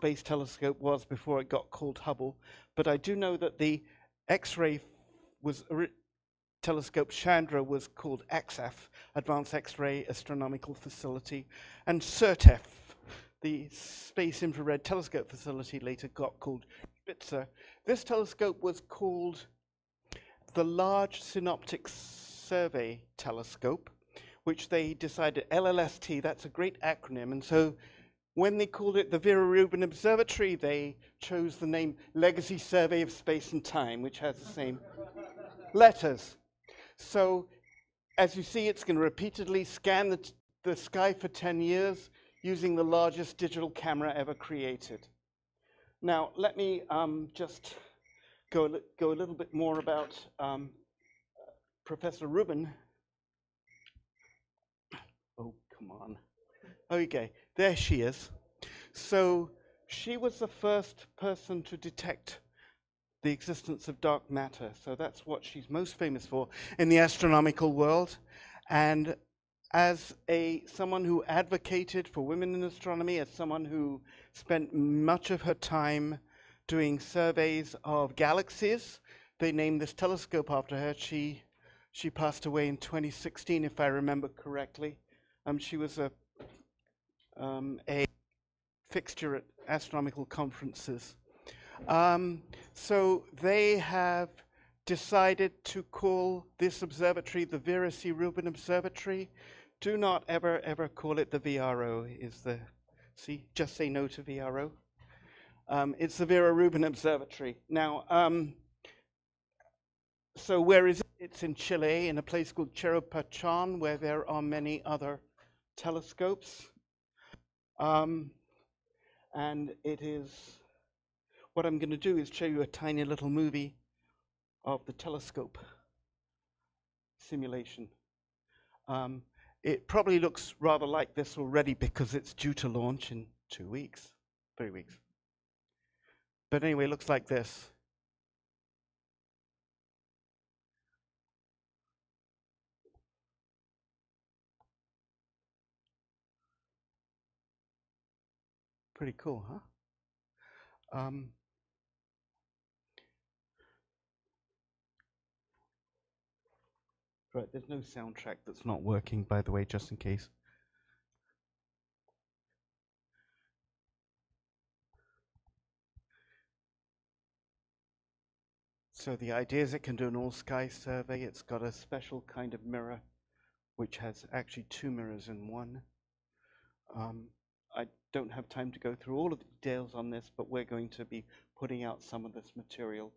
Space Telescope was before it got called Hubble, but I do know that the X-ray telescope Chandra was called AXAF, Advanced X-ray Astronomical Facility, and CERTEF, the Space Infrared Telescope Facility, later got called Spitzer. This telescope was called the Large Synoptic Survey Telescope, which they decided, LLST, that's a great acronym, and so when they called it the Vera Rubin Observatory, they chose the name Legacy Survey of Space and Time, which has the same letters. So, as you see, it's going to repeatedly scan the sky for 10 years using the largest digital camera ever created. Now, let me just go a little bit more about Professor Rubin. Oh, come on. Okay, there she is. So she was the first person to detect the existence of dark matter. So that's what she's most famous for in the astronomical world. And as someone who advocated for women in astronomy, as someone who spent much of her time doing surveys of galaxies, they named this telescope after her. She passed away in 2016, if I remember correctly. She was a fixture at astronomical conferences. So they have decided to call this observatory the Vera C. Rubin Observatory. Do not ever call it the VRO. Just say no to VRO. It's the Vera Rubin Observatory. Now, so where is it? It's in Chile, in a place called Cerro Pachon, where there are many other telescopes. And it is, what I'm going to do is show you a tiny little movie of the telescope simulation. It probably looks rather like this already because it's due to launch in 2 weeks, 3 weeks. But anyway, it looks like this. Pretty cool, huh? Right, there's no soundtrack that's not working, by the way, just in case. So the idea is it can do an all-sky survey. It's got a special kind of mirror, which has actually 2 mirrors in one. I don't have time to go through all of the details on this, but we're going to be putting out some of this material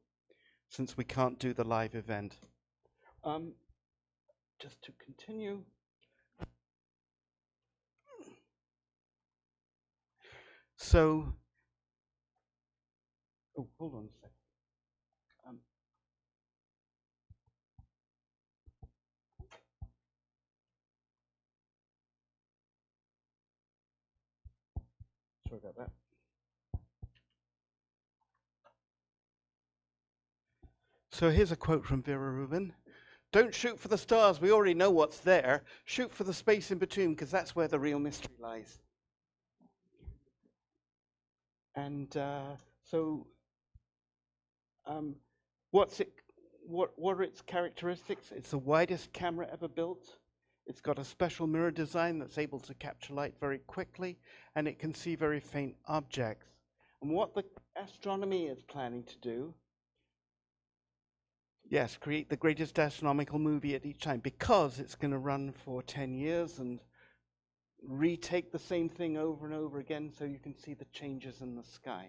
since we can't do the live event. Just to continue. So, oh, hold on a second. Sorry about that. So here's a quote from Vera Rubin. Don't shoot for the stars, we already know what's there. Shoot for the space in between, because that's where the real mystery lies. And what are its characteristics? It's the widest camera ever built. It's got a special mirror design that's able to capture light very quickly, and it can see very faint objects. And what the astronomy is planning to do, yes, create the greatest astronomical movie at each time, because it's going to run for 10 years and retake the same thing over and over again so you can see the changes in the sky.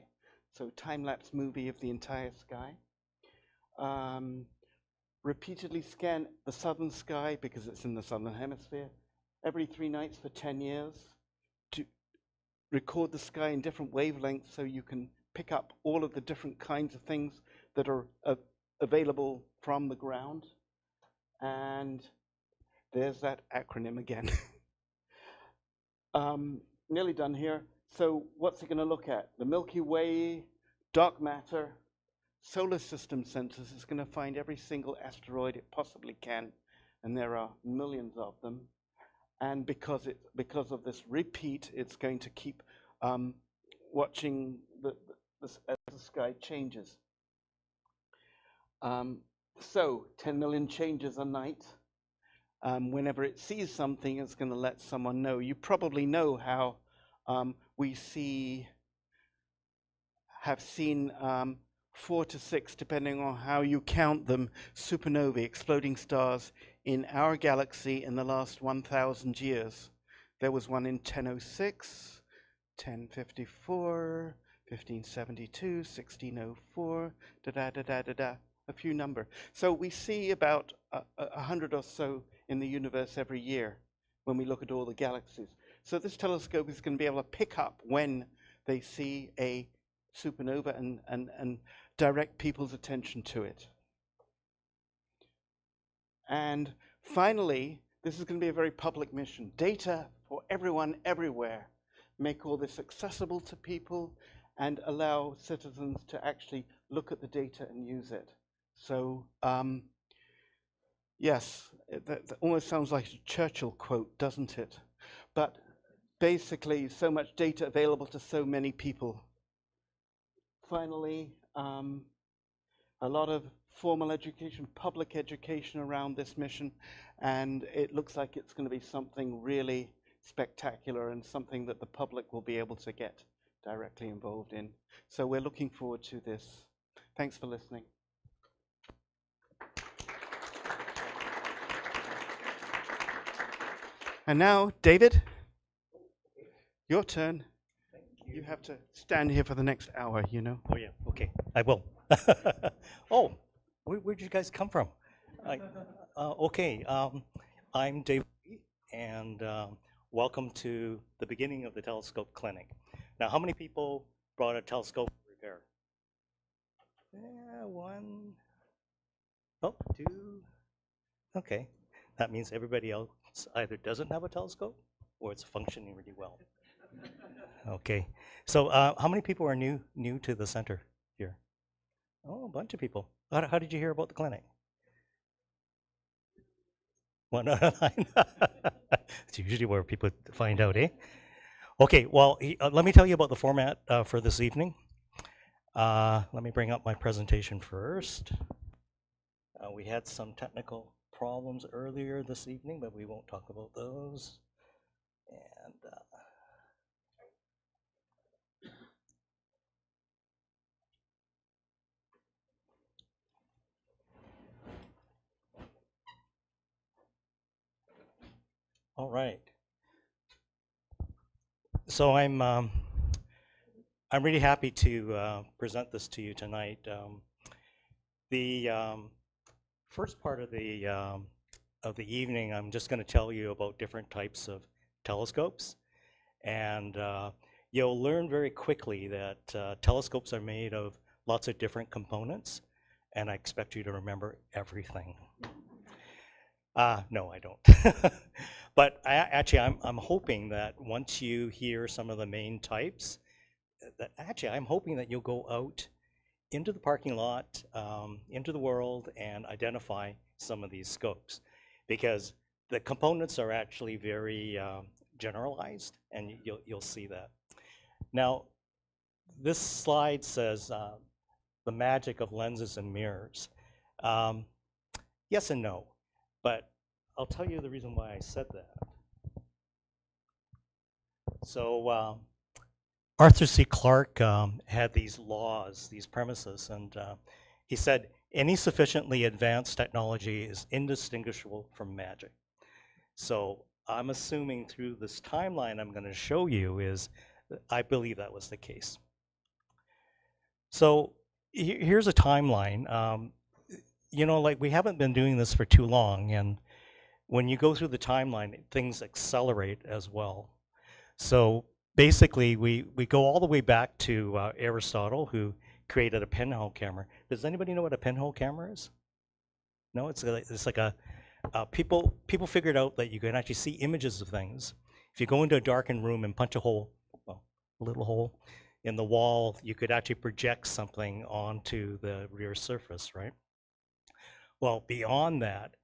So time-lapse movie of the entire sky. Repeatedly scan the southern sky because it's in the southern hemisphere every 3 nights for 10 years to record the sky in different wavelengths so you can pick up all of the different kinds of things that are available from the ground. And there's that acronym again. Nearly done here. So what's it going to look at? The Milky Way, dark matter, solar system sensors. It's going to find every single asteroid it possibly can, and there are millions of them. And because of this repeat, it's going to keep watching as the sky changes. So 10 million changes a night. Whenever it sees something, it's going to let someone know. You probably know how we have seen 4 to 6, depending on how you count them, supernovae, exploding stars in our galaxy in the last 1,000 years. There was one in 1006, 1054, 1572, 1604, a few number. So we see about 100 or so in the universe every year when we look at all the galaxies. So this telescope is going to be able to pick up when they see a supernova and direct people's attention to it. And finally, this is going to be a very public mission. Data for everyone, everywhere. Make all this accessible to people and allow citizens to actually look at the data and use it. So, yes, that almost sounds like a Churchill quote, doesn't it? But basically, so much data available to so many people. Finally, a lot of formal education, public education around this mission, and it looks like it's going to be something really spectacular and something that the public will be able to get directly involved in. So we're looking forward to this. Thanks for listening. And now, David, your turn. You have to stand here for the next hour, you know. Oh, yeah, okay, I will. Oh, where'd you guys come from? Okay, I'm David, and welcome to the beginning of the Telescope Clinic. Now, how many people brought a telescope for repair? Yeah, 1, oh, 2. Okay, that means everybody else either doesn't have a telescope or it's functioning really well. Okay, so how many people are new to the center here? Oh, a bunch of people. How did you hear about the clinic? 1 out of 9. It's usually where people find out, eh? Okay, well, let me tell you about the format for this evening. Let me bring up my presentation first. We had some technical problems earlier this evening, but we won't talk about those. And all right. So I'm really happy to present this to you tonight. The first part of the evening, I'm just going to tell you about different types of telescopes, and you'll learn very quickly that telescopes are made of lots of different components, and I expect you to remember everything. No, I don't. But I'm hoping that once you hear some of the main types, I'm hoping that you'll go out into the parking lot, into the world, and identify some of these scopes, because the components are actually very generalized, and you'll see that. Now, this slide says the magic of lenses and mirrors. Yes and no, but I'll tell you the reason why I said that. So Arthur C. Clarke had these laws, these premises, and he said, any sufficiently advanced technology is indistinguishable from magic. So I'm assuming through this timeline I'm going to show you is, I believe that was the case. So here's a timeline. You know, like, we haven't been doing this for too long, and when you go through the timeline, things accelerate as well. So basically, we go all the way back to Aristotle, who created a pinhole camera. Does anybody know what a pinhole camera is? No, it's like a people figured out that you can actually see images of things. If you go into a darkened room and punch a hole, well, a little hole in the wall, you could actually project something onto the rear surface, right? Well, beyond that,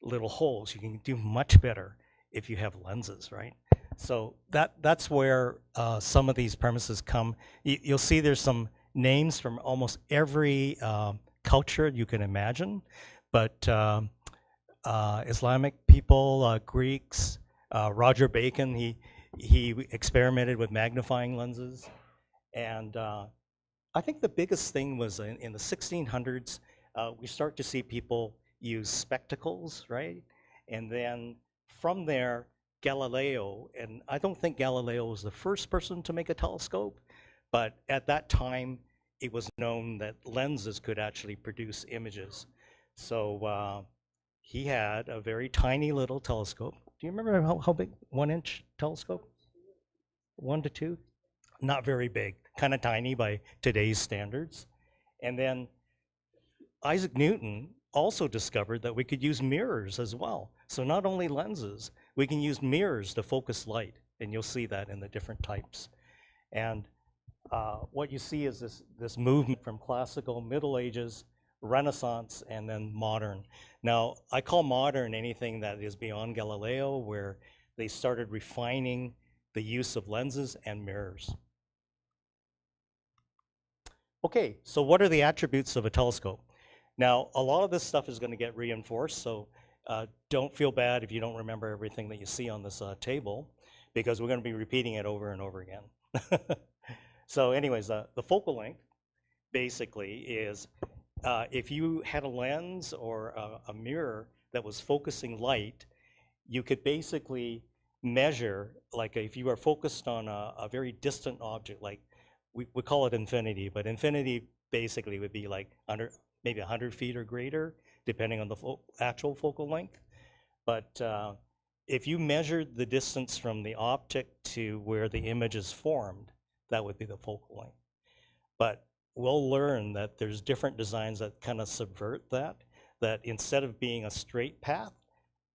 little holes, you can do much better if you have lenses, right? So that's where some of these premises come. You'll see there's some names from almost every culture you can imagine, but Islamic people, Greeks, Roger Bacon, he experimented with magnifying lenses, and I think the biggest thing was in the 1600s, we start to see people use spectacles, right? And then from there, Galileo, and I don't think Galileo was the first person to make a telescope, but at that time, it was known that lenses could actually produce images. So he had a very tiny little telescope. Do you remember how big 1 inch telescope? 1 to 2? Not very big, kind of tiny by today's standards. And then Isaac Newton also discovered that we could use mirrors as well. So not only lenses, we can use mirrors to focus light, and you'll see that in the different types. And what you see is this movement from classical, Middle Ages, Renaissance, and then modern. Now, I call modern anything that is beyond Galileo, where they started refining the use of lenses and mirrors. Okay, so what are the attributes of a telescope? Now, a lot of this stuff is going to get reinforced, so don't feel bad if you don't remember everything that you see on this table, because we're going to be repeating it over and over again. So anyways, the focal length basically is if you had a lens or a mirror that was focusing light, you could basically measure, like if you were focused on a very distant object, like we call it infinity, but infinity basically would be like maybe 100 feet or greater, depending on the actual focal length. But if you measured the distance from the optic to where the image is formed, that would be the focal length. But we'll learn that there's different designs that kind of subvert that instead of being a straight path,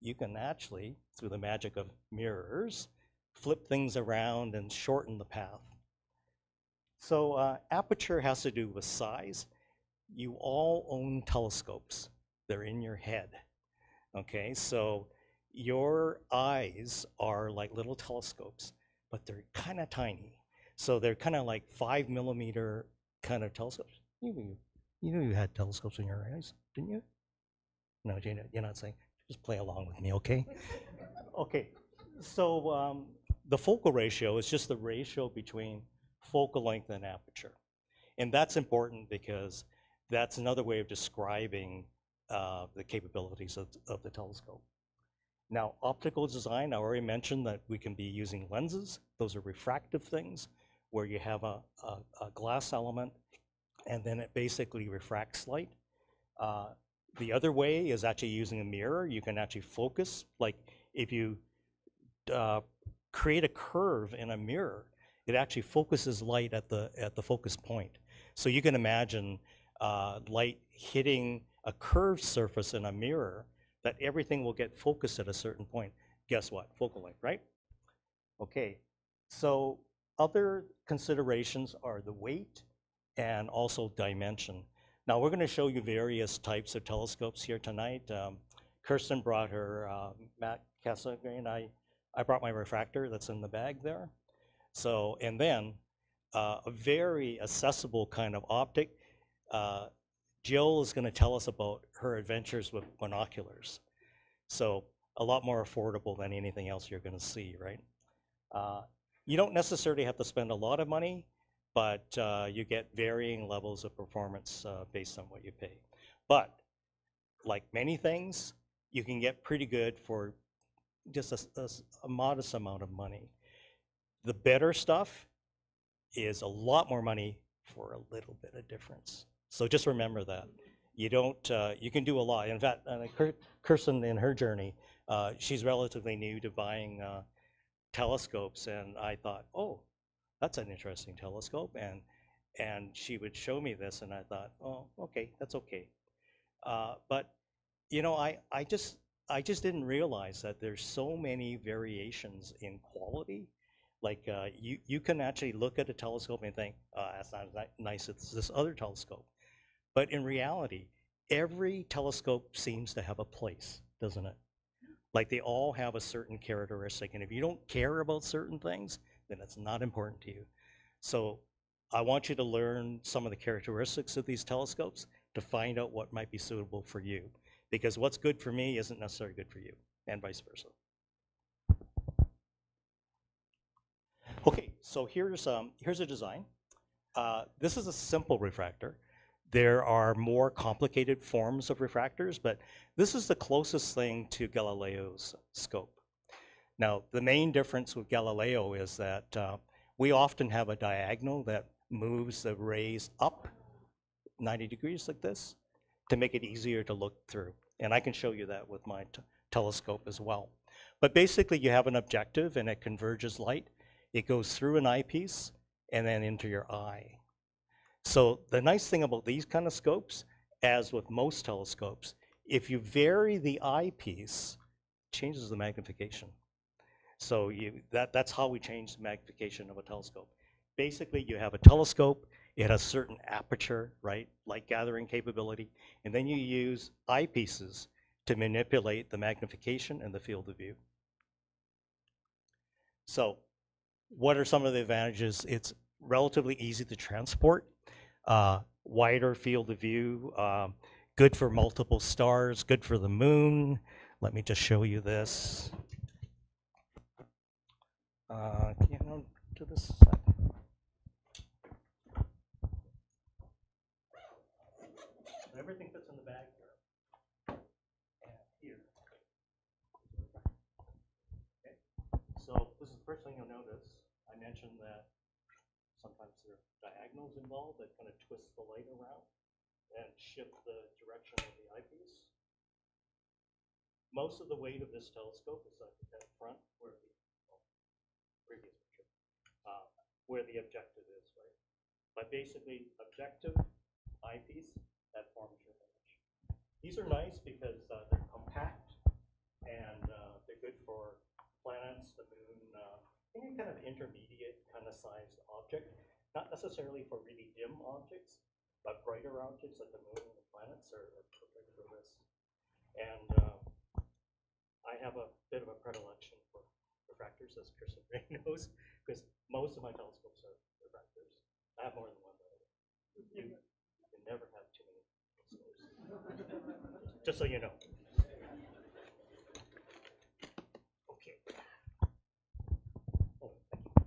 you can actually, through the magic of mirrors, flip things around and shorten the path. So aperture has to do with size. You all own telescopes. They're in your head. Okay, so your eyes are like little telescopes, but they're kind of tiny. So they're kind of like 5 millimeter kind of telescopes. You knew you had telescopes in your eyes, didn't you? No, you're not saying. Just play along with me, okay? Okay, so the focal ratio is just the ratio between focal length and aperture. And that's important because that's another way of describing the capabilities of the telescope. Now, optical design, I already mentioned that we can be using lenses. Those are refractive things where you have a glass element and then it basically refracts light. The other way is actually using a mirror. You can actually focus, like if you create a curve in a mirror, it actually focuses light at the focus point. So you can imagine light hitting a curved surface in a mirror, that everything will get focused at a certain point. Guess what? Focal length, right? Okay, so other considerations are the weight and also dimension. Now we're going to show you various types of telescopes here tonight. Kirsten brought her Matt Kessler, and I brought my refractor that's in the bag there. So, and then a very accessible kind of optic. Jill is going to tell us about her adventures with binoculars. So a lot more affordable than anything else you're going to see, right? You don't necessarily have to spend a lot of money, but you get varying levels of performance based on what you pay. But like many things, you can get pretty good for just a modest amount of money. The better stuff is a lot more money for a little bit of difference. So just remember that. You don't, you can do a lot. In fact, Kirsten in her journey, she's relatively new to buying telescopes, and I thought, oh, that's an interesting telescope, and she would show me this, and I thought, oh, okay, that's okay. But you know, I just didn't realize that there's so many variations in quality. Like you can actually look at a telescope and think, oh, that's not nice, it's this other telescope. But in reality, every telescope seems to have a place, doesn't it? Like they all have a certain characteristic, and if you don't care about certain things, then it's not important to you. So I want you to learn some of the characteristics of these telescopes to find out what might be suitable for you. Because what's good for me isn't necessarily good for you, and vice versa. Okay, so here's a design. This is a simple refractor. There are more complicated forms of refractors, but this is the closest thing to Galileo's scope. Now, the main difference with Galileo is that we often have a diagonal that moves the rays up 90 degrees like this to make it easier to look through. And I can show you that with my telescope as well. But basically, you have an objective and it converges light. It goes through an eyepiece and then into your eye. So the nice thing about these kind of scopes, as with most telescopes, if you vary the eyepiece, it changes the magnification. So that's how we change the magnification of a telescope. Basically, you have a telescope, it has certain aperture, right, light gathering capability, and then you use eyepieces to manipulate the magnification and the field of view. So what are some of the advantages? It's relatively easy to transport, wider field of view, good for multiple stars, good for the moon. Let me just show you this. Can you go to this side? Everything fits in the bag here. And here. Okay. So this is the first thing you'll notice. I mentioned that sometimes there are diagonals involved that kind of twist the light around and shift the direction of the eyepiece. Most of the weight of this telescope is at the front where the previous picture, where the objective is, right? But basically, objective, eyepiece, that forms your image. These are nice because they're compact and they're good for planets, the moon, any kind of intermediate kind of sized object. Not necessarily for really dim objects, but brighter objects like the moon and the planets are perfect for this. And I have a bit of a predilection for refractors, as Kirsten Ray knows, because most of my telescopes are refractors. I have more than one, though. You can never have too many telescopes. Just so you know. Okay. Oh, thank you.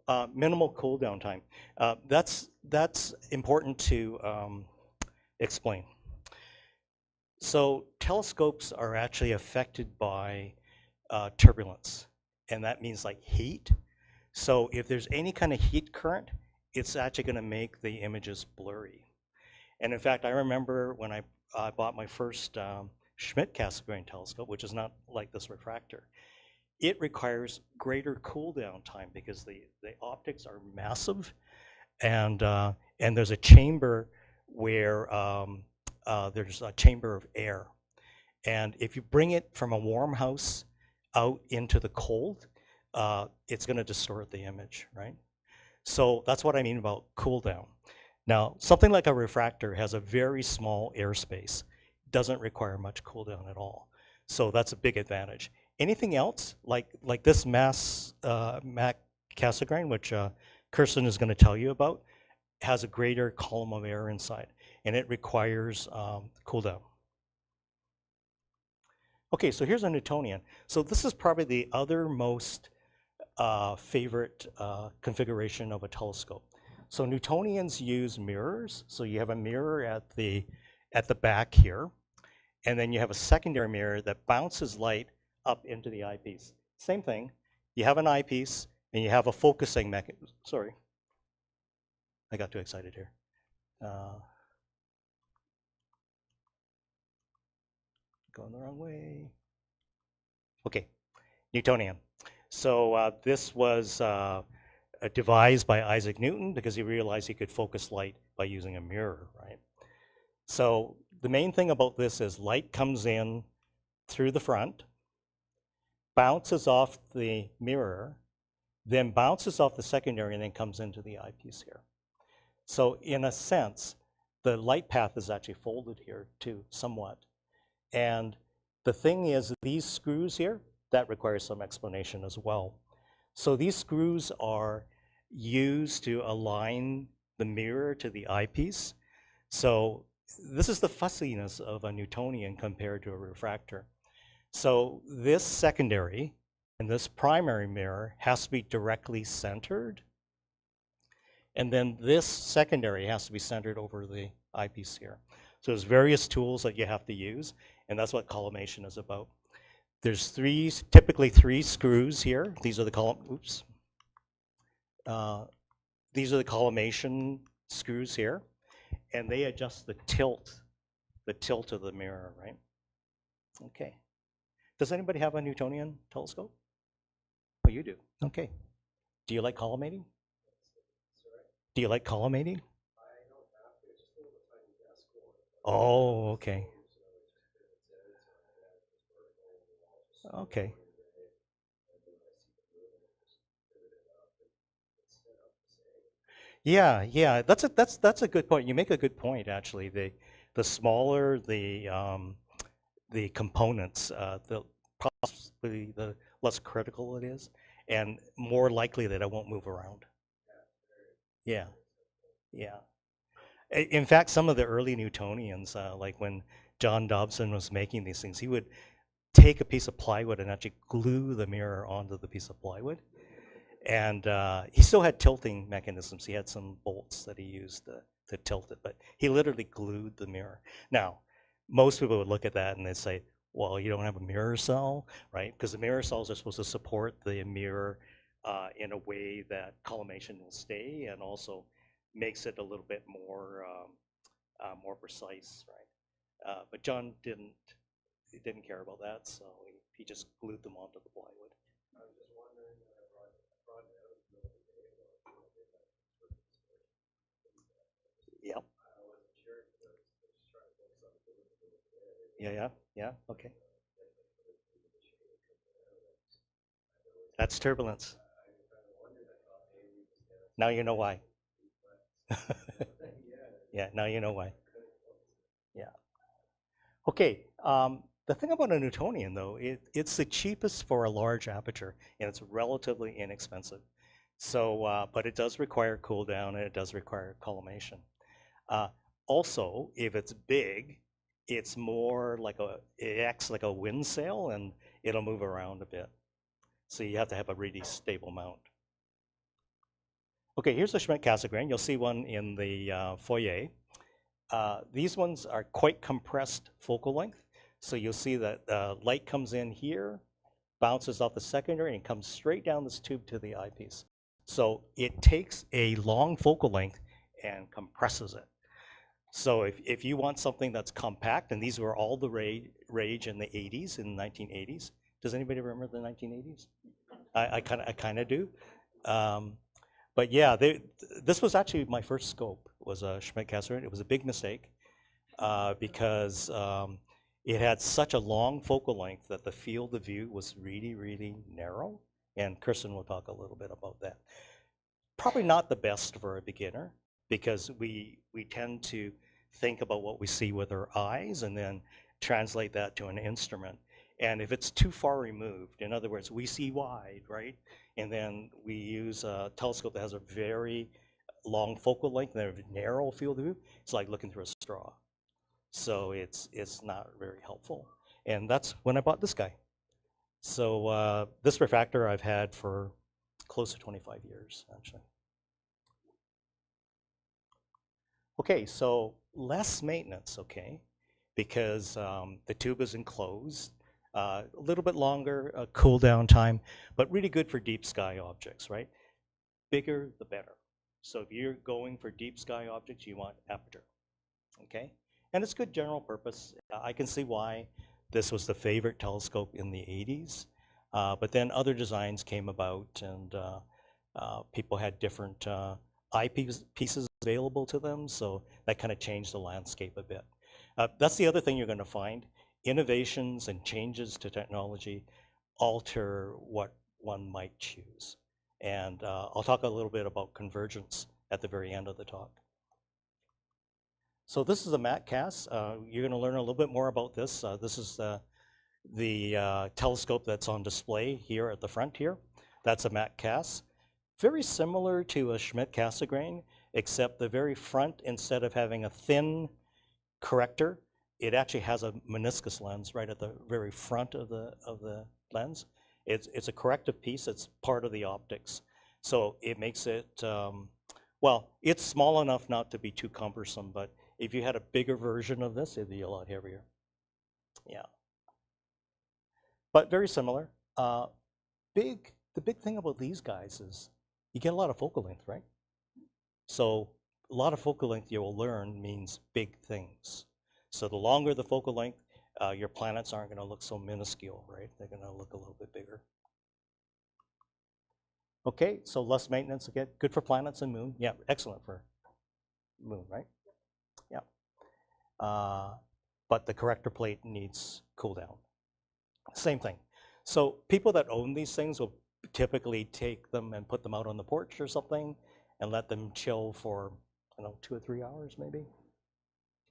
Oh, minimal cool down time. That's important to explain. So telescopes are actually affected by turbulence, and that means like heat. So if there's any kind of heat current, it's actually going to make the images blurry. And in fact, I remember when I bought my first Schmidt-Cassegrain telescope, which is not like this refractor. It requires greater cool down time because the optics are massive, and there's a chamber where there's a chamber of air. And if you bring it from a warm house out into the cold, it's going to distort the image, right? So that's what I mean about cool down. Now, something like a refractor has a very small airspace, doesn't require much cool down at all. So that's a big advantage. Anything else, like this MAC Cassegrain, which Kirsten is going to tell you about, has a greater column of air inside, and it requires cool down. Okay, so here's a Newtonian. So this is probably the other most favorite configuration of a telescope. So Newtonians use mirrors. So you have a mirror at the back here, and then you have a secondary mirror that bounces light up into the eyepiece. Same thing. You have an eyepiece, and you have a focusing mechanism. Sorry, I got too excited here. Going the wrong way. Okay, Newtonian. So this was devised by Isaac Newton because he realized he could focus light by using a mirror, right? So the main thing about this is light comes in through the front, bounces off the mirror, then bounces off the secondary and then comes into the eyepiece here. So in a sense, the light path is actually folded here too, somewhat. And the thing is, these screws here, that requires some explanation as well. So these screws are used to align the mirror to the eyepiece. So this is the fussiness of a Newtonian compared to a refractor. So this secondary and this primary mirror has to be directly centered. And then this secondary has to be centered over the eyepiece here. So there's various tools that you have to use, and that's what collimation is about. There's typically three screws here. These are the these are the collimation screws here, and they adjust the tilt of the mirror, right? Okay. Does anybody have a Newtonian telescope? Oh, you do. Okay. Do you like collimating? Do you like collimating? Oh, okay. Okay. Yeah, that's a good point. You make a good point, actually. The smaller the components, the possibly the less critical it is, and more likely that it won't move around. Yeah, yeah. In fact, some of the early Newtonians, like when John Dobson was making these things, he would take a piece of plywood and actually glue the mirror onto the piece of plywood. And he still had tilting mechanisms. He had some bolts that he used to tilt it, but he literally glued the mirror. Now, most people would look at that and they'd say, well, you don't have a mirror cell, right? Because the mirror cells are supposed to support the mirror in a way that collimation will stay and also makes it a little bit more more precise, right? But John didn't care about that, so he just glued them onto the plywood. Yep. Yeah. Okay. That's turbulence. Now you know why. Yeah, now you know why. Yeah. Okay. The thing about a Newtonian, though, it's the cheapest for a large aperture, and it's relatively inexpensive. So, but it does require cool down, and it does require collimation. Uh, Also, if it's big, it's more like it acts like a wind sail, and it'll move around a bit. So you have to have a really stable mount. Okay, here's a Schmidt-Cassegrain. You'll see one in the foyer. These ones are quite compressed focal length. So you'll see that light comes in here, bounces off the secondary, and comes straight down this tube to the eyepiece. So it takes a long focal length and compresses it. So if you want something that's compact, and these were all the rage in the 80s, in the 1980s. Does anybody remember the 1980s? I kind of do. But yeah, this was actually my first scope, was a Schmidt-Cassegrain. It was a big mistake because it had such a long focal length that the field of view was really, really narrow. And Kirsten will talk a little bit about that. Probably not the best for a beginner because we tend to think about what we see with our eyes and then translate that to an instrument. And if it's too far removed, in other words, we see wide, right? And then we use a telescope that has a very long focal length and a narrow field of view. It's like looking through a straw. So it's not very helpful. And that's when I bought this guy. So this refractor I've had for close to 25 years, actually. Okay, so less maintenance, okay, because the tube is enclosed, a little bit longer cool down time, but really good for deep sky objects, right? Bigger, the better. So if you're going for deep sky objects, you want aperture, okay? And it's good general purpose. I can see why this was the favorite telescope in the 80s, but then other designs came about and people had different eyepieces available to them, so that kind of changed the landscape a bit. That's the other thing you're going to find. Innovations and changes to technology alter what one might choose. And I'll talk a little bit about convergence at the very end of the talk. So this is a MatCast. You're going to learn a little bit more about this. This is the telescope that's on display here at the front here. That's a MatCast. Very similar to a Schmidt-Cassegrain, except the very front, instead of having a thin corrector, it actually has a meniscus lens right at the very front of the lens. It's a corrective piece. It's part of the optics. So it makes it, well, it's small enough not to be too cumbersome, but if you had a bigger version of this, it'd be a lot heavier. Yeah. But very similar. The big thing about these guys is you get a lot of focal length, right? So a lot of focal length you will learn means big things. So the longer the focal length, your planets aren't going to look so minuscule, right? They're going to look a little bit bigger. Okay, so less maintenance again, good for planets and moon. Yeah, excellent for moon, right? Yeah. But the corrector plate needs cool down. Same thing. So people that own these things will typically take them and put them out on the porch or something and let them chill for, I don't know, 2 or 3 hours maybe.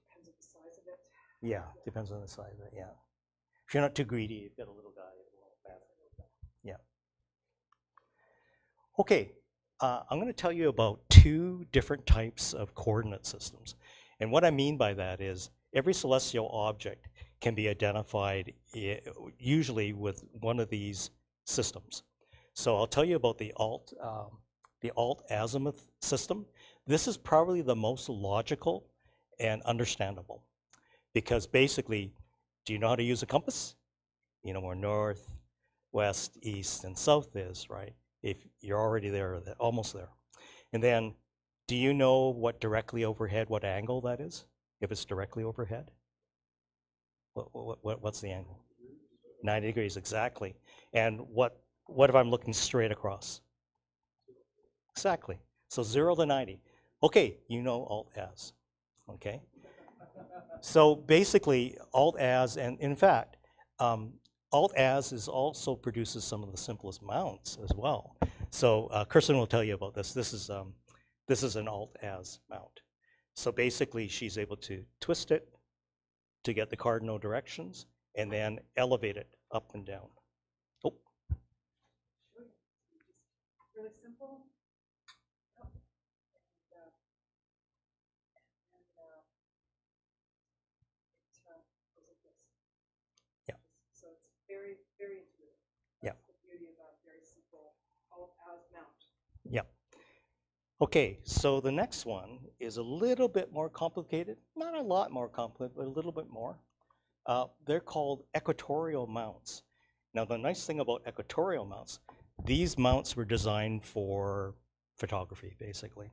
Depends on the size of it. Yeah, depends on the size of it, yeah. If you're not too greedy, you've got a little guy, it won't matter. Yeah. Okay, I'm going to tell you about 2 different types of coordinate systems. And what I mean by that is every celestial object can be identified usually with one of these systems. So I'll tell you about the alt-azimuth system. This is probably the most logical and understandable because basically, do you know how to use a compass? You know where north, west, east, and south is, right? If you're already there, almost there. And then, do you know what directly overhead, what angle that is? If it's directly overhead? What's the angle? 90 degrees, exactly. And what if I'm looking straight across? Exactly. So 0 to 90. Okay, you know alt-az, okay? So basically, alt-az, and in fact, alt-az also produces some of the simplest mounts as well. So Kirsten will tell you about this. This is an alt-az mount. So basically, she's able to twist it to get the cardinal directions and then elevate it up and down. Oh. Really simple. Yeah. So it's very, very intuitive. Yeah. That's the beauty about very simple alt-az mount. Yeah. Okay, so the next one is a little bit more complicated. Not a lot more complicated, but a little bit more. They're called equatorial mounts. Now, the nice thing about equatorial mounts, these mounts were designed for photography, basically.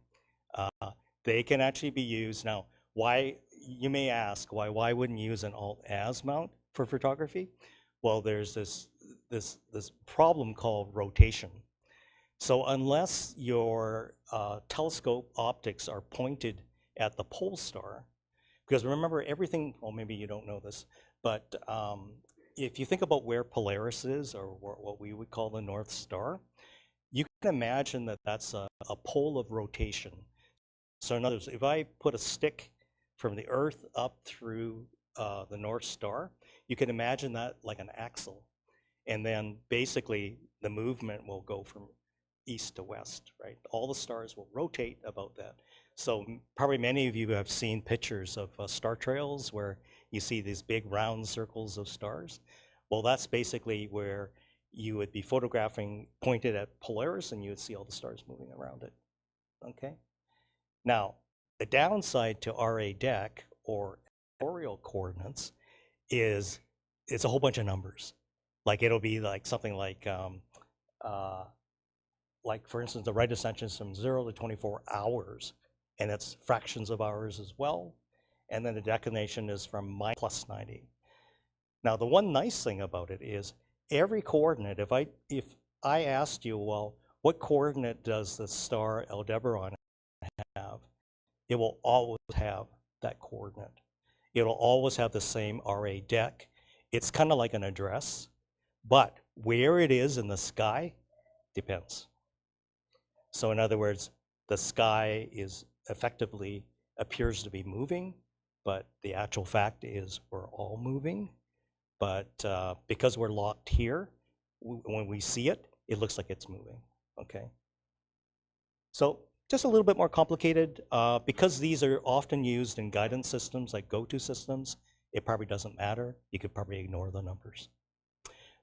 They can actually be used. Now, why, you may ask, why wouldn't you use an alt-az mount for photography? Well, there's this problem called rotation. So unless your telescope optics are pointed at the pole star, because remember everything, well, maybe you don't know this, but if you think about where Polaris is, or what we would call the North Star, you can imagine that that's a pole of rotation. So in other words, if I put a stick from the Earth up through the North Star, you can imagine that like an axle. And then basically the movement will go from east to west, right? All the stars will rotate about that. So probably many of you have seen pictures of star trails where you see these big round circles of stars. Well, that's basically where you would be photographing pointed at Polaris and you would see all the stars moving around it, okay? Now, the downside to RA-DEC, or equatorial coordinates, is it's a whole bunch of numbers. Like it'll be like something like for instance, the right ascension is from 0 to 24 hours, and it's fractions of hours as well. And then the declination is from plus 90. Now, the one nice thing about it is every coordinate, if I asked you, well, what coordinate does the star Aldebaran have? It will always have that coordinate. It'll always have the same RA-DEC. It's kind of like an address, but where it is in the sky depends. So in other words, the sky is effectively appears to be moving but the actual fact is we're all moving. But because we're locked here, when we see it, it looks like it's moving, okay? So just a little bit more complicated. Because these are often used in guidance systems like go-to systems, it probably doesn't matter. You could probably ignore the numbers.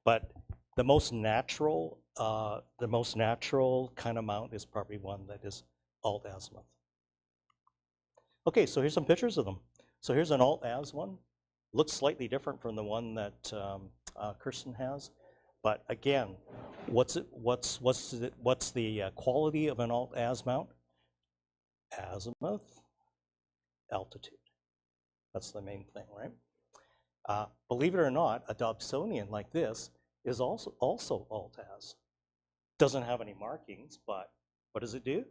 But the most natural kind of mount is probably one that is alt-azimuth. Okay, so here's some pictures of them. So here's an alt-az one. Looks slightly different from the one that Kirsten has, but again, what's the quality of an alt-az mount? Azimuth, altitude. That's the main thing, right? Believe it or not, a Dobsonian like this is also alt-az. Doesn't have any markings, but what does it do?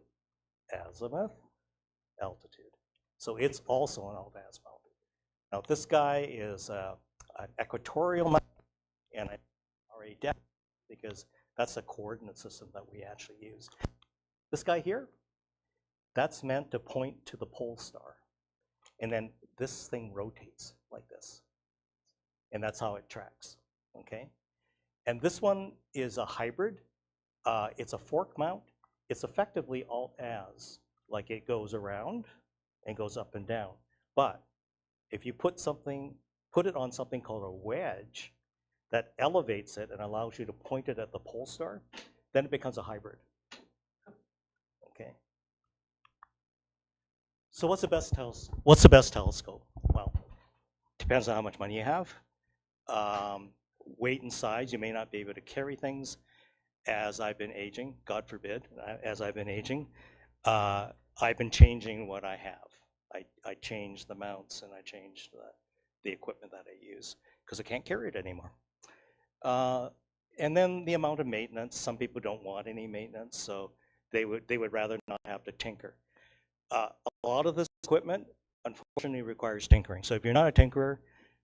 Azimuth, altitude. So it's also an alt-az mount. Now this guy is an equatorial mount, and I already did because that's a coordinate system that we actually use. This guy here, that's meant to point to the pole star. And then this thing rotates like this. And that's how it tracks, okay? And this one is a hybrid. It's a fork mount. It's effectively alt-az, like it goes around and goes up and down. But if you put it on something called a wedge that elevates it and allows you to point it at the pole star, then it becomes a hybrid. Okay. So what's the best telescope? Well, depends on how much money you have. Weight and size, you may not be able to carry things. As I've been aging, God forbid, as I've been aging, I've been changing what I have. I changed the mounts and I changed the equipment that I use because I can't carry it anymore. And then the amount of maintenance, some people don't want any maintenance, so they would rather not have to tinker. A lot of this equipment, unfortunately, requires tinkering. So if you're not a tinkerer,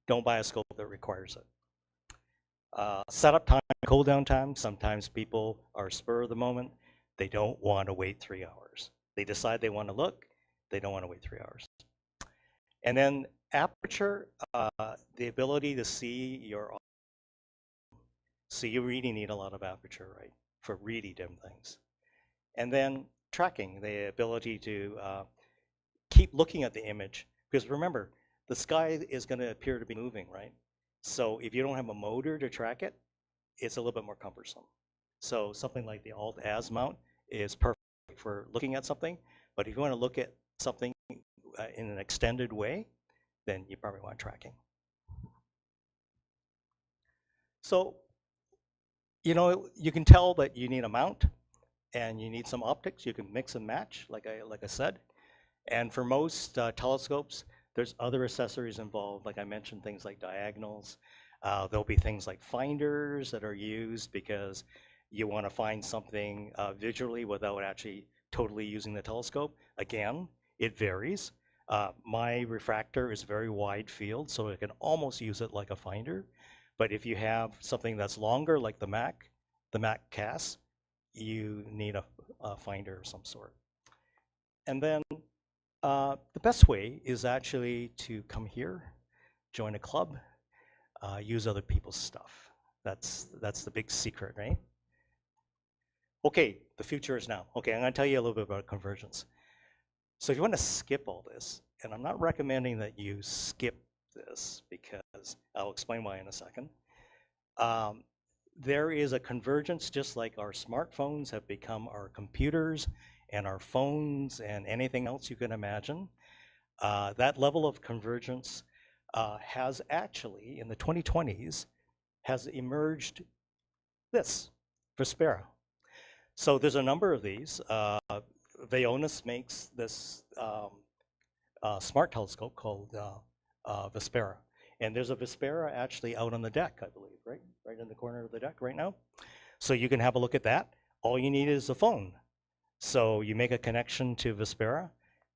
don't buy a scope that requires it. Setup time, cool down time, sometimes people are spur of the moment. They don't want to wait 3 hours. They decide they want to look, they don't want to wait 3 hours. And then aperture, the ability to see your, so you really need a lot of aperture, right, for really dim things. And then tracking, the ability to keep looking at the image, because remember, the sky is going to appear to be moving, right? So if you don't have a motor to track it, it's a little bit more cumbersome. So something like the alt-az mount is perfect for looking at something, but if you want to look at something in an extended way, then you probably want tracking. So, you know, you can tell that you need a mount and you need some optics. You can mix and match, like I said. And for most telescopes, there's other accessories involved, like I mentioned, things like diagonals. There'll be things like finders that are used because you want to find something visually without actually totally using the telescope. Again, it varies. My refractor is very wide field, so I can almost use it like a finder. But if you have something that's longer, like the Mac CAS, you need a finder of some sort. And then the best way is actually to come here, join a club, use other people's stuff. That's the big secret, right? Okay, the future is now. Okay, I'm going to tell you a little bit about convergence. So if you want to skip all this, and I'm not recommending that you skip this because I'll explain why in a second. There is a convergence just like our smartphones have become our computers and our phones and anything else you can imagine. That level of convergence has actually, in the 2020s, has emerged this, Vespera. So there's a number of these. Vaonis makes this smart telescope called Vespera. And there's a Vespera actually out on the deck, I believe, right? Right in the corner of the deck right now. So you can have a look at that. All you need is a phone. So you make a connection to Vespera,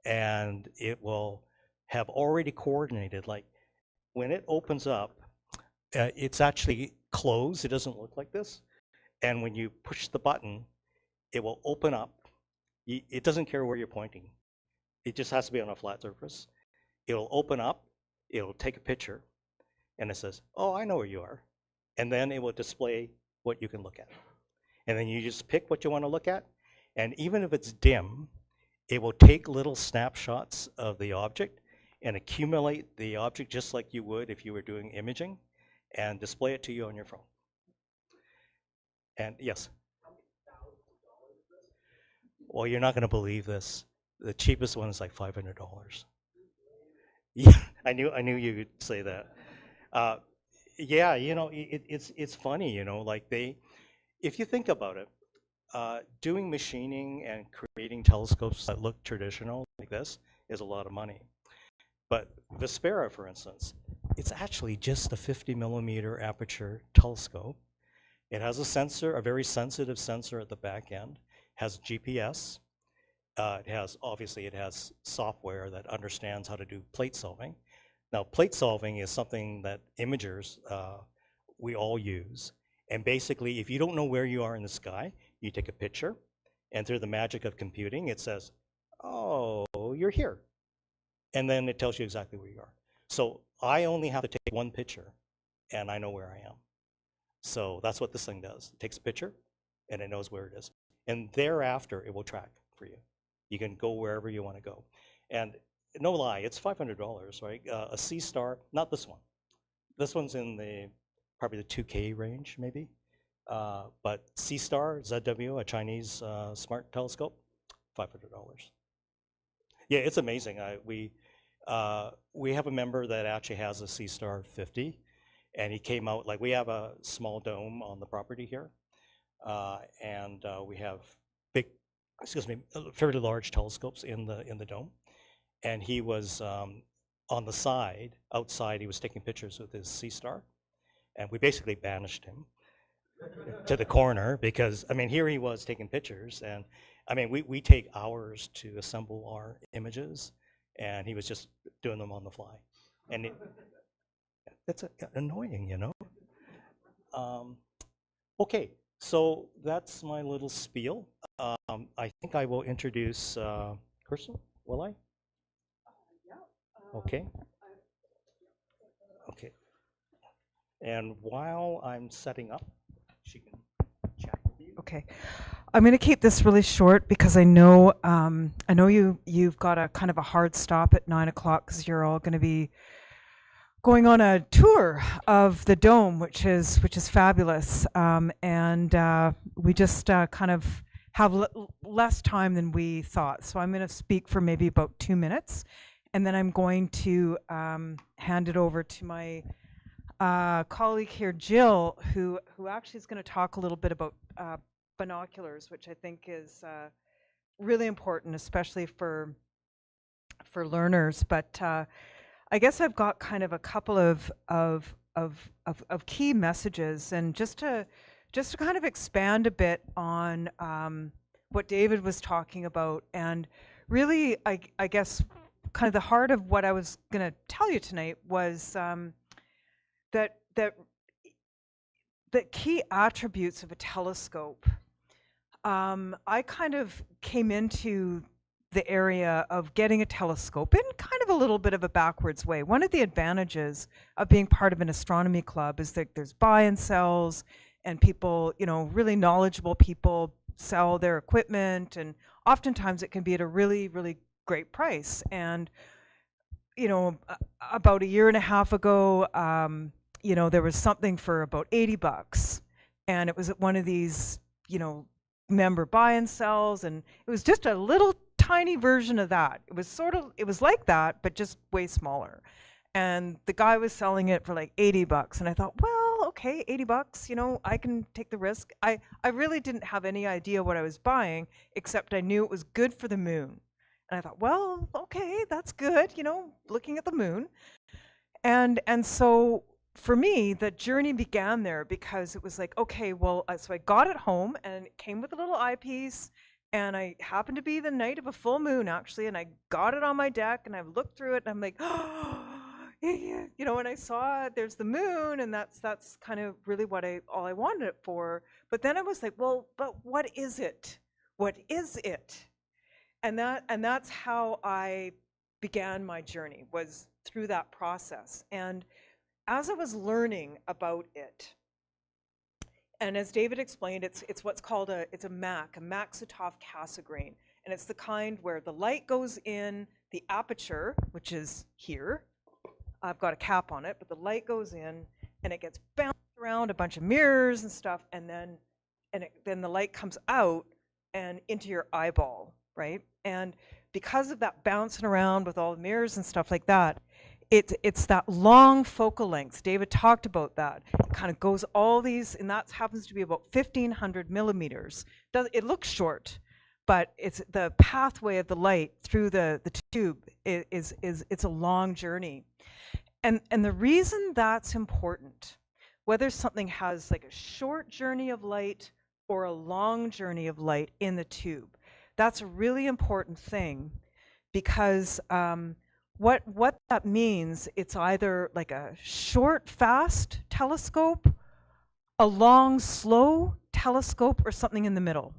and it will have already coordinated. Like when it opens up, it's actually closed. It doesn't look like this. And when you push the button, it will open up. It doesn't care where you're pointing. It just has to be on a flat surface. It'll open up, it'll take a picture, and it says, oh, I know where you are. And then it will display what you can look at. And then you just pick what you want to look at. And even if it's dim, it will take little snapshots of the object and accumulate the object just like you would if you were doing imaging and display it to you on your phone. And yes? Well, you're not going to believe this. The cheapest one is like $500. Yeah, I knew you would say that. Yeah, you know, it's funny, you know, like if you think about it, doing machining and creating telescopes that look traditional like this is a lot of money. But Vespera, for instance, it's actually just a 50mm aperture telescope. It has a sensor, a very sensitive sensor at the back end, has GPS. Obviously it has software that understands how to do plate solving. Now, plate solving is something that imagers, we all use. And basically, if you don't know where you are in the sky, you take a picture, and through the magic of computing, it says, oh, you're here. And then it tells you exactly where you are. So I only have to take one picture, and I know where I am. So that's what this thing does. It takes a picture, and it knows where it is. And thereafter, it will track for you. You can go wherever you want to go. And no lie, it's $500, right? A C-Star, not this one. This one's in probably the 2K range, maybe. But C-Star, ZW, a Chinese smart telescope, $500. Yeah, it's amazing. We have a member that actually has a C-Star 50, and he came out, like we have a small dome on the property here, and we have fairly large telescopes in the dome. And he was on the side, outside, he was taking pictures with his C-Star, and we basically banished him to the corner because, I mean, here he was taking pictures, and I mean, we take hours to assemble our images, and he was just doing them on the fly. And it's annoying, you know? Okay, so that's my little spiel. I think I will introduce Kirsten, will I? Okay. Okay. And while I'm setting up, she can chat with you. Okay, I'm going to keep this really short because I know you've got a kind of a hard stop at 9 o'clock because you're all going to be going on a tour of the dome, which is fabulous, and we just kind of have less time than we thought. So I'm going to speak for maybe about 2 minutes, and then I'm going to hand it over to my colleague here, Jill, who actually is going to talk a little bit about binoculars, which I think is really important, especially for learners. But I guess I've got kind of a couple of key messages, and just to kind of expand a bit on what David was talking about, and really, I guess, kind of the heart of what I was going to tell you tonight was that key attributes of a telescope. I kind of came into the area of getting a telescope in kind of a little bit of a backwards way. One of the advantages of being part of an astronomy club is that there's buy and sells, and people, you know, really knowledgeable people sell their equipment, and oftentimes it can be at a really, really great price. And, you know, about a year and a half ago, you know, there was something for about $80, and it was at one of these, you know, member buy and sells, and it was just a little tiny version of that. It was like that, but just way smaller. And the guy was selling it for like $80, and I thought, well, okay, $80, you know, I can take the risk. I really didn't have any idea what I was buying, except I knew it was good for the moon. And I thought, well, okay, that's good, you know, looking at the moon. And so for me, the journey began there, because it was like, okay, well, so I got it home, and it came with a little eyepiece, and I happened to be the night of a full moon, actually, and I got it on my deck, and I looked through it, and I'm like, oh, yeah, you know, and I saw there's the moon, and that's kind of really what all I wanted it for. But then I was like, well, but what is it? What is it? And that's how I began my journey, was through that process. And as I was learning about it, and as David explained, it's what's called it's a MAC, a Maksutov Cassegrain. And it's the kind where the light goes in the aperture, which is here. I've got a cap on it, but the light goes in and it gets bounced around a bunch of mirrors and stuff, and then the light comes out and into your eyeball, right? And because of that bouncing around with all the mirrors and stuff like that, it's that long focal length. David talked about that. It kind of goes all these, and that happens to be about 1,500 millimeters. It looks short, but it's the pathway of the light through the tube it's a long journey. And the reason that's important, whether something has like a short journey of light or a long journey of light in the tube, that's a really important thing, because what that means, it's either like a short, fast telescope, a long, slow telescope, or something in the middle.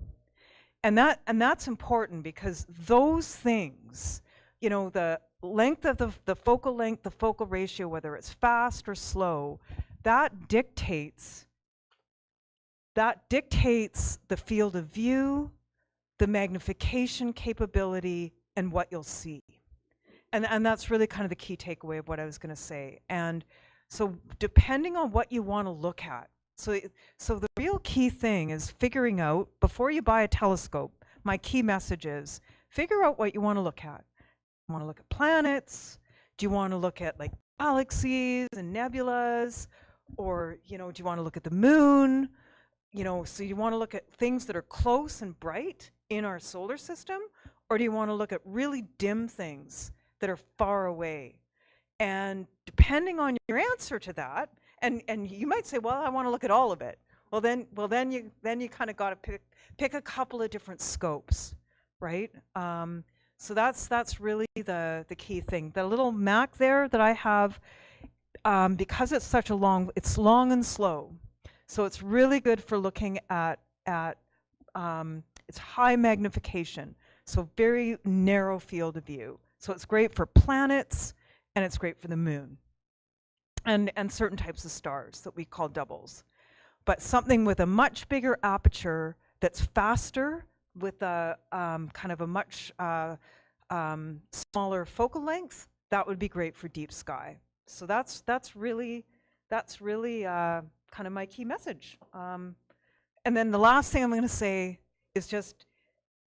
And that's important, because those things, you know, the length of the focal length, the focal ratio, whether it's fast or slow, that dictates the field of view, the magnification capability, and what you'll see. And that's really kind of the key takeaway of what I was going to say. And so depending on what you want to look at, so the real key thing is figuring out, before you buy a telescope, my key message is, figure out what you want to look at. You want to look at planets? Do you want to look at like galaxies and nebulas? Or, you know, do you want to look at the moon? You know, so you want to look at things that are close and bright in our solar system? Or do you want to look at really dim things that are far away? And depending on your answer to that, and you might say, well, I want to look at all of it. Well, then you kind of got to pick a couple of different scopes, right? So that's really the key thing. The little Mac there that I have, because it's such a it's long and slow, so it's really good for looking at it's high magnification, so very narrow field of view. So it's great for planets, and it's great for the moon, and certain types of stars that we call doubles. But something with a much bigger aperture that's faster, with a kind of a much smaller focal length, that would be great for deep sky. So that's really kind of my key message. And then the last thing I'm going to say is just,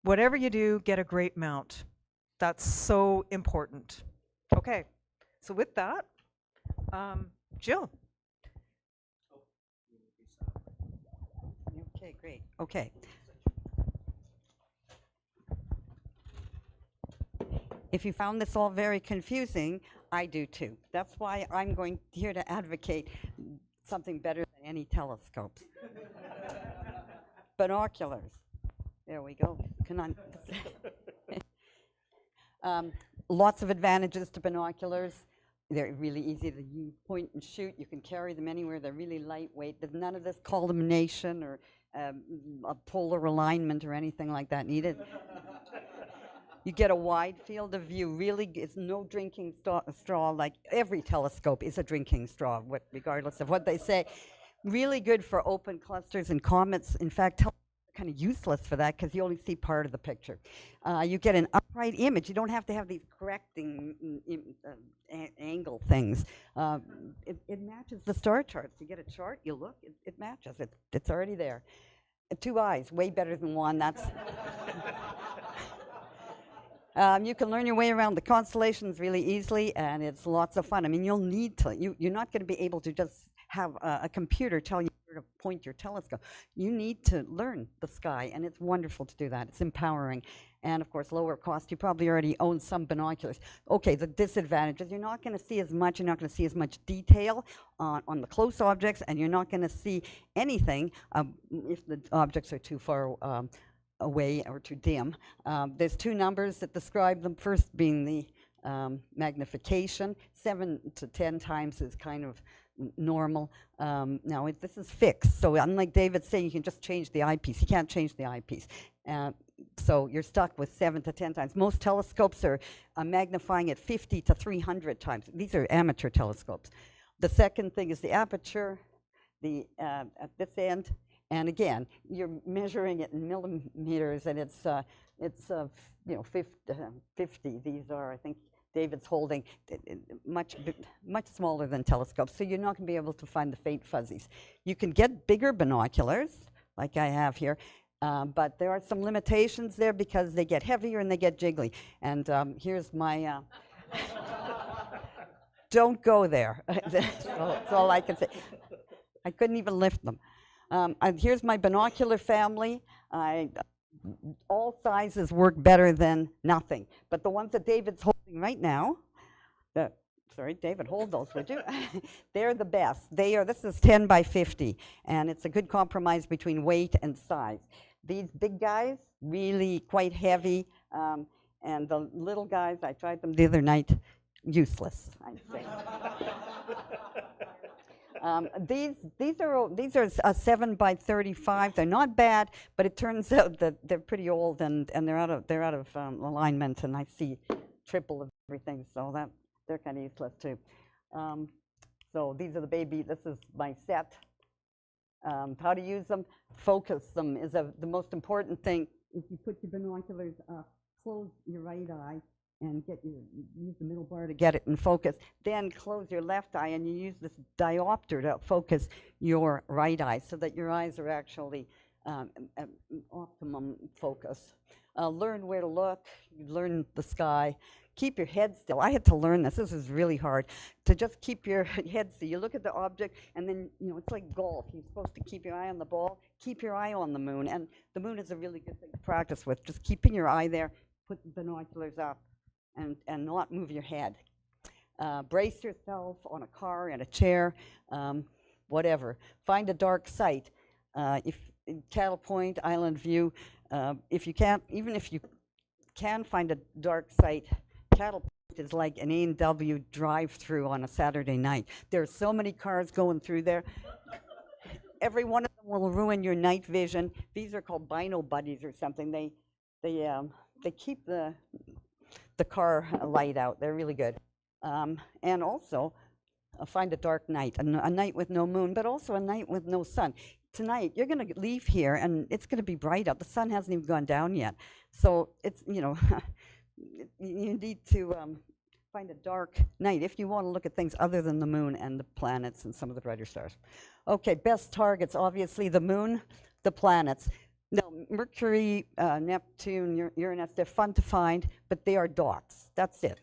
whatever you do, get a great mount. That's so important. Okay, so with that, Jill. Okay, great. Okay. If you found this all very confusing, I do too. That's why I'm here to advocate something better than any telescopes. Binoculars. There we go. Lots of advantages to binoculars. They're really easy to use, point and shoot. You can carry them anywhere. They're really lightweight. There's none of this collimation or a polar alignment or anything like that needed. You get a wide field of view. Really, it's no drinking straw. Like every telescope is a drinking straw, regardless of what they say. Really good for open clusters and comets. In fact, telescopes are kind of useless for that, because you only see part of the picture. You get an upright image. You don't have to have these correcting angle things. It matches the star charts. You get a chart, you look, it matches. It's already there. 2 eyes, way better than one. That's. You can learn your way around the constellations really easily, and it's lots of fun. I mean, you'll need to. You're not going to be able to just have a computer tell you where to point your telescope. You need to learn the sky, and it's wonderful to do that. It's empowering. And, of course, lower cost. You probably already own some binoculars. Okay, the disadvantages. You're not going to see as much. You're not going to see as much detail on the close objects, and you're not going to see anything if the objects are too far away or too dim. There's 2 numbers that describe them. First being the magnification. 7 to 10 times is kind of normal. Now this is fixed, so unlike David saying you can just change the eyepiece, you can't change the eyepiece. So you're stuck with 7 to 10 times. Most telescopes are magnifying at 50 to 300 times. These are amateur telescopes. The second thing is the aperture, at this end, and again, you're measuring it in millimeters, and it's 50. These are, I think, David's holding much smaller than telescopes, so you're not going to be able to find the faint fuzzies. You can get bigger binoculars, like I have here, but there are some limitations there because they get heavier and they get jiggly. And here's my... Don't go there. That's all I can say. I couldn't even lift them. Here's my binocular family. All sizes work better than nothing. But the ones that David's holding right now, sorry, David, hold those, would you? They're the best. This is 10 by 50, and it's a good compromise between weight and size. These big guys, really quite heavy, and the little guys, I tried them the other night, useless, I'd say. These are a 7 by 35. They're not bad, but it turns out that they're pretty old and they're out of alignment, and I see triple of everything, so they're kind of useless too. So these are the baby. This is my set. How to use them? Focus them is the most important thing. If you put your binoculars up, close your right eye, and use the middle bar to get it in focus. Then close your left eye, and you use this diopter to focus your right eye so that your eyes are actually optimum focus. Learn where to look, learn the sky. Keep your head still. I had to learn this. This is really hard. To just keep your head still. You look at the object, and then, it's like golf. You're supposed to keep your eye on the ball, keep your eye on the moon. And the moon is a really good thing to practice with. Just keeping your eye there, put the binoculars up, and not move your head. Brace yourself on a car, in a chair, whatever. Find a dark site. If in Cattle Point, Island View, even if you can find a dark site, Cattle Point is like an A&W drive-through on a Saturday night. There are so many cars going through there. Every one of them will ruin your night vision. These are called Bino Buddies or something. They keep the car light out. They're really good. And also, find a dark night, a night with no moon, but also a night with no sun. Tonight, you're going to leave here, and it's going to be bright out. The sun hasn't even gone down yet. So it's, you need to find a dark night if you want to look at things other than the moon and the planets and some of the brighter stars. Okay, best targets, obviously the moon, the planets. No, Mercury, Neptune, Uranus, they're fun to find, but they are dots. That's it.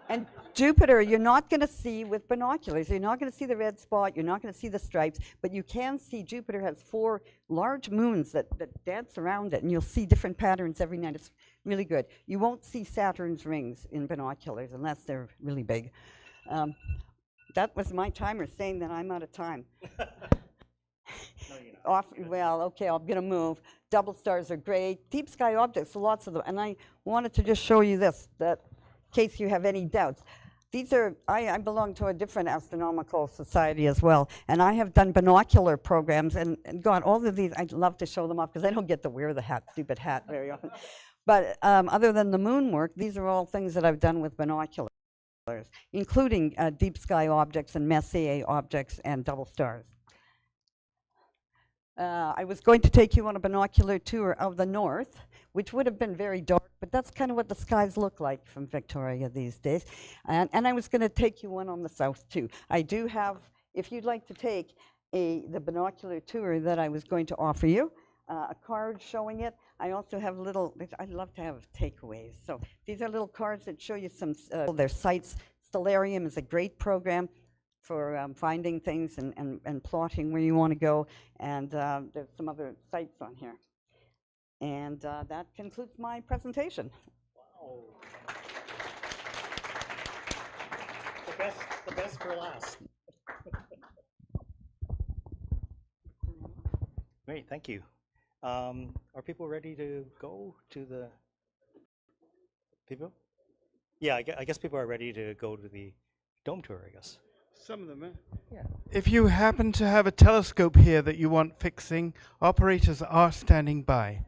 And Jupiter, you're not going to see with binoculars. You're not going to see the red spot. You're not going to see the stripes. But you can see Jupiter has 4 large moons that dance around it, and you'll see different patterns every night. It's really good. You won't see Saturn's rings in binoculars unless they're really big. That was my timer saying that I'm out of time. Well, okay, I'm going to move. Double stars are great. Deep sky objects, lots of them. And I wanted to just show you this, that in case you have any doubts. These are, I belong to a different astronomical society as well, and I have done binocular programs and got all of these. I'd love to show them off because I don't get to wear the stupid hat very often. But other than the moon work, these are all things that I've done with binoculars, including deep sky objects and Messier objects and double stars. I was going to take you on a binocular tour of the north, which would have been very dark, but that's kind of what the skies look like from Victoria these days. And I was going to take you one on the south, too. I do have, if you'd like to take the binocular tour that I was going to offer you, a card showing it. I also have I'd love to have takeaways. So these are little cards that show you some, their sites. Stellarium is a great program for finding things and plotting where you want to go. And there's some other sites on here. And that concludes my presentation. Wow. The best for last. Great, thank you. Are people ready to go to the people? Yeah, I guess people are ready to go to the dome tour, I guess. Some of them, Yeah. If you happen to have a telescope here that you want fixing, operators are standing by.